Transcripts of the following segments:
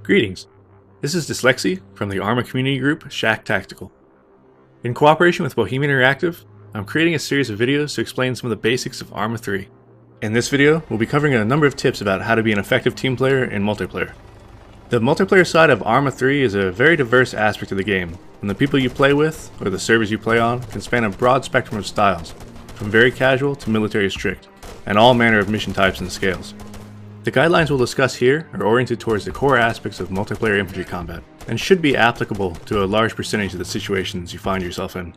Greetings, this is Dyslexy from the Arma community group Shack Tactical. In cooperation with Bohemian Interactive, I'm creating a series of videos to explain some of the basics of Arma 3. In this video, we'll be covering a number of tips about how to be an effective team player in multiplayer. The multiplayer side of Arma 3 is a very diverse aspect of the game, and the people you play with, or the servers you play on, can span a broad spectrum of styles, from very casual to military strict, and all manner of mission types and scales. The guidelines we'll discuss here are oriented towards the core aspects of multiplayer infantry combat, and should be applicable to a large percentage of the situations you find yourself in.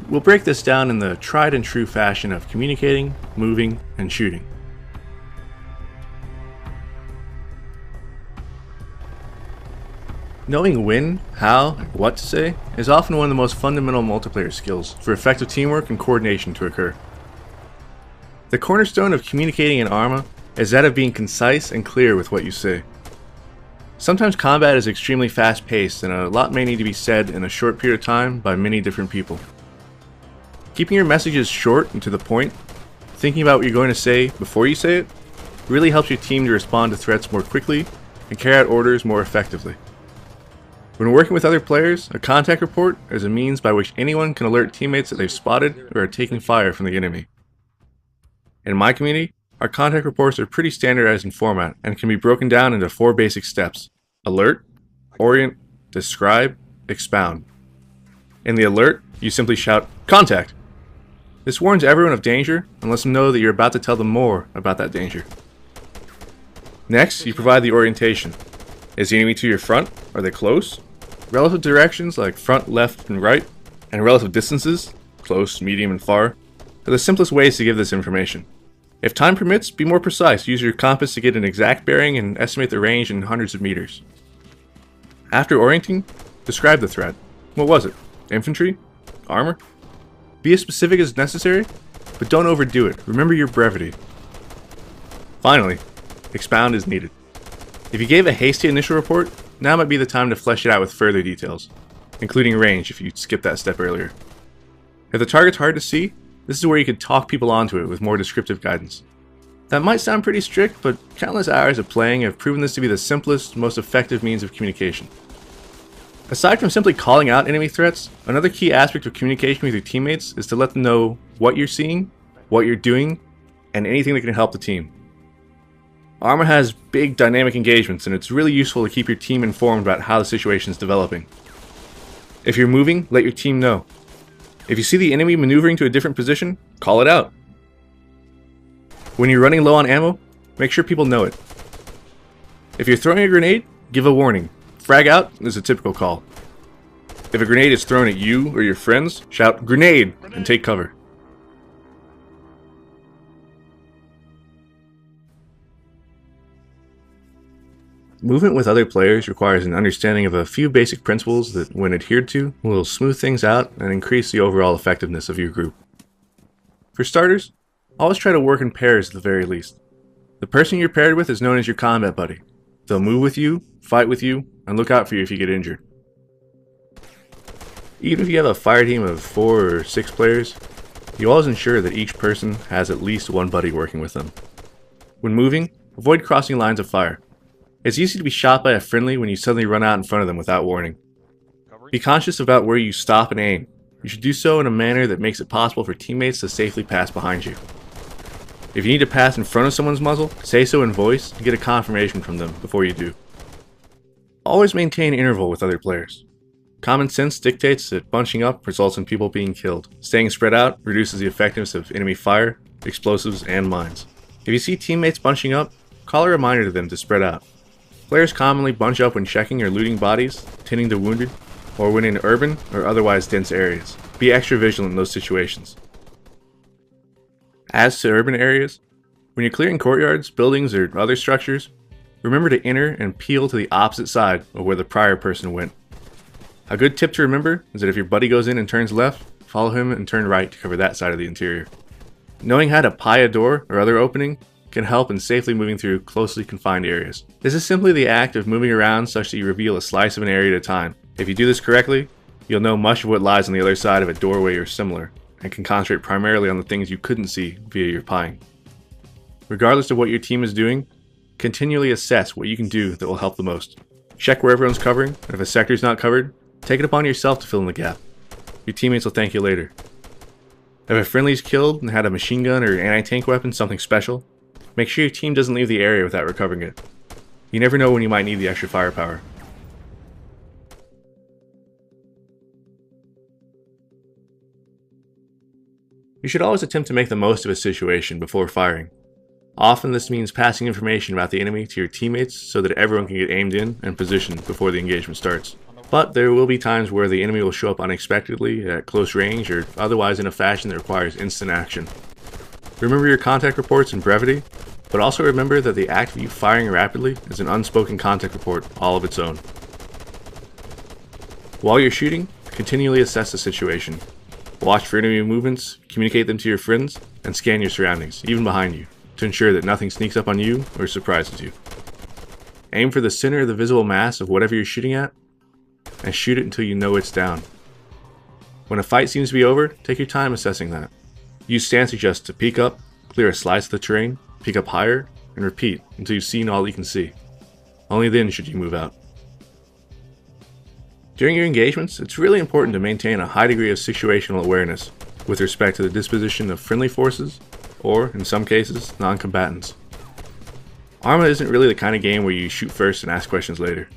We'll break this down in the tried and true fashion of communicating, moving, and shooting. Knowing when, how, and what to say is often one of the most fundamental multiplayer skills for effective teamwork and coordination to occur. The cornerstone of communicating in Arma is that of being concise and clear with what you say. Sometimes combat is extremely fast-paced and a lot may need to be said in a short period of time by many different people. Keeping your messages short and to the point, thinking about what you're going to say before you say it, really helps your team to respond to threats more quickly and carry out orders more effectively. When working with other players, a contact report is a means by which anyone can alert teammates that they've spotted or are taking fire from the enemy. In my community, our contact reports are pretty standardized in format and can be broken down into 4 basic steps: alert, orient, describe, expound. In the alert, you simply shout, "Contact!" This warns everyone of danger and lets them know that you're about to tell them more about that danger. Next, you provide the orientation. Is the enemy to your front? Are they close? Relative directions like front, left, and right, and relative distances, close, medium, and far, are the simplest ways to give this information. If time permits, be more precise. Use your compass to get an exact bearing and estimate the range in hundreds of meters. After orienting, describe the threat. What was it? Infantry? Armor? Be as specific as necessary, but don't overdo it. Remember your brevity. Finally, expound as needed. If you gave a hasty initial report, now might be the time to flesh it out with further details, including range if you skipped that step earlier. If the target's hard to see, this is where you could talk people onto it with more descriptive guidance. That might sound pretty strict, but countless hours of playing have proven this to be the simplest, most effective means of communication. Aside from simply calling out enemy threats, another key aspect of communication with your teammates is to let them know what you're seeing, what you're doing, and anything that can help the team. Arma has big dynamic engagements, and it's really useful to keep your team informed about how the situation is developing. If you're moving, let your team know. If you see the enemy maneuvering to a different position, call it out. When you're running low on ammo, make sure people know it. If you're throwing a grenade, give a warning. Frag out is a typical call. If a grenade is thrown at you or your friends, shout "Grenade!" and take cover. Movement with other players requires an understanding of a few basic principles that, when adhered to, will smooth things out and increase the overall effectiveness of your group. For starters, always try to work in pairs at the very least. The person you're paired with is known as your combat buddy. They'll move with you, fight with you, and look out for you if you get injured. Even if you have a fire team of 4 or 6 players, you always ensure that each person has at least one buddy working with them. When moving, avoid crossing lines of fire. It's easy to be shot by a friendly when you suddenly run out in front of them without warning. Be conscious about where you stop and aim. You should do so in a manner that makes it possible for teammates to safely pass behind you. If you need to pass in front of someone's muzzle, say so in voice and get a confirmation from them before you do. Always maintain interval with other players. Common sense dictates that bunching up results in people being killed. Staying spread out reduces the effectiveness of enemy fire, explosives, and mines. If you see teammates bunching up, call a reminder to them to spread out. Players commonly bunch up when checking or looting bodies, tending to wounded, or when in urban or otherwise dense areas. Be extra vigilant in those situations. As to urban areas, when you're clearing courtyards, buildings, or other structures, remember to enter and peel to the opposite side of where the prior person went. A good tip to remember is that if your buddy goes in and turns left, follow him and turn right to cover that side of the interior. Knowing how to pie a door or other opening can help in safely moving through closely confined areas. This is simply the act of moving around such that you reveal a slice of an area at a time. If you do this correctly, you'll know much of what lies on the other side of a doorway or similar, and can concentrate primarily on the things you couldn't see via your pieing. Regardless of what your team is doing, Continually assess what you can do that will help the most. Check where everyone's covering, and if a sector is not covered, take it upon yourself to fill in the gap. Your teammates will thank you later. If a friendly is killed and had a machine gun or anti-tank weapon, something special, make sure your team doesn't leave the area without recovering it. You never know when you might need the extra firepower. You should always attempt to make the most of a situation before firing. Often this means passing information about the enemy to your teammates so that everyone can get aimed in and positioned before the engagement starts. But there will be times where the enemy will show up unexpectedly at close range or otherwise in a fashion that requires instant action. Remember your contact reports in brevity, but also remember that the act of you firing rapidly is an unspoken contact report all of its own. While you're shooting, continually assess the situation. Watch for enemy movements, communicate them to your friends, and scan your surroundings, even behind you, to ensure that nothing sneaks up on you or surprises you. Aim for the center of the visible mass of whatever you're shooting at, and shoot it until you know it's down. When a fight seems to be over, take your time assessing that. Use stance adjust to peek up, clear a slice of the terrain, peek up higher, and repeat until you've seen all you can see. Only then should you move out. During your engagements, it's really important to maintain a high degree of situational awareness with respect to the disposition of friendly forces, or, in some cases, non-combatants. Arma isn't really the kind of game where you shoot first and ask questions later.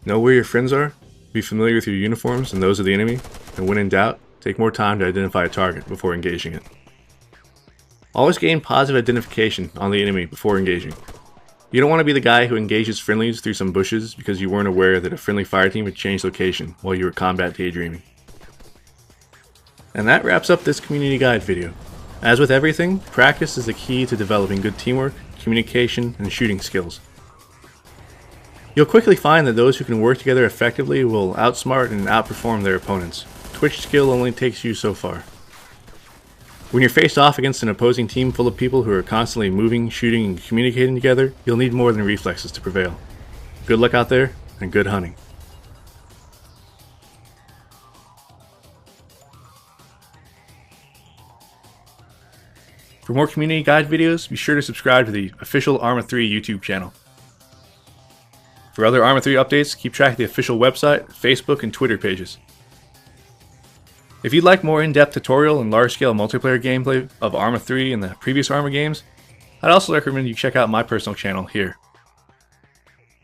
Know where your friends are, be familiar with your uniforms and those of the enemy, and when in doubt, take more time to identify a target before engaging it. Always gain positive identification on the enemy before engaging. You don't want to be the guy who engages friendlies through some bushes because you weren't aware that a friendly fireteam had changed location while you were combat daydreaming. And that wraps up this community guide video. As with everything, practice is the key to developing good teamwork, communication, and shooting skills. You'll quickly find that those who can work together effectively will outsmart and outperform their opponents. Twitch skill only takes you so far. When you're faced off against an opposing team full of people who are constantly moving, shooting, and communicating together, you'll need more than reflexes to prevail. Good luck out there, and good hunting. For more community guide videos, be sure to subscribe to the official Arma 3 YouTube channel. For other Arma 3 updates, keep track of the official website, Facebook, and Twitter pages. If you'd like more in-depth tutorial and large-scale multiplayer gameplay of Arma 3 and the previous Arma games, I'd also recommend you check out my personal channel here.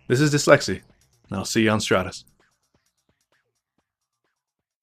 This is Dyslexy, and I'll see you on Stratus.